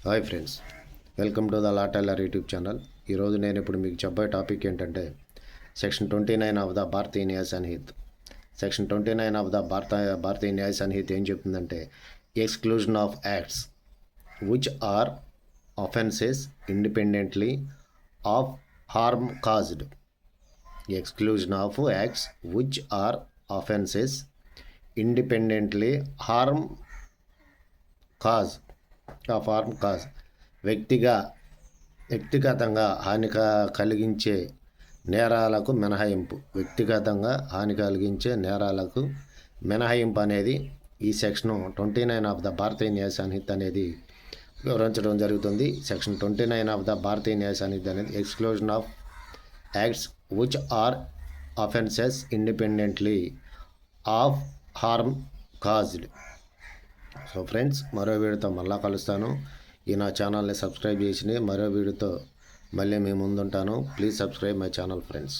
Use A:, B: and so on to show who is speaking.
A: Hi friends, welcome to the law tailor YouTube channel. ఈరోజు నేను ఇప్పుడు మీకు చెప్పే టాపిక్ ఏంటంటే section 29 of the Bharatiya Nyaya Sanhit. Section 29 of the Bharatiya Nyaya Sanhit ఏం చెప్తుందంటే exclusion of acts which are offences independently of harm caused. Exclusion of acts which are offences independently harm cause వ్యక్తిగతంగా హాని కలిగించే నేరాలకు మినహాయింపు అనేది ఈ section 29 of the Bharatiya Nyaya Sanhita అనేది వివరించడం జరుగుతుంది. Section 29 of the Bharatiya Nyaya Sanhita అనేది exclusion of acts which are offences independently of harm caused. So friends, మరో వీడియోతో మళ్ళీ కలుస్తాను. ఈ నా ఛానల్ని సబ్స్క్రైబ్ చేసి మరో వీడియోతో మళ్ళీ మీ ముందుంటాను. Please subscribe my channel friends.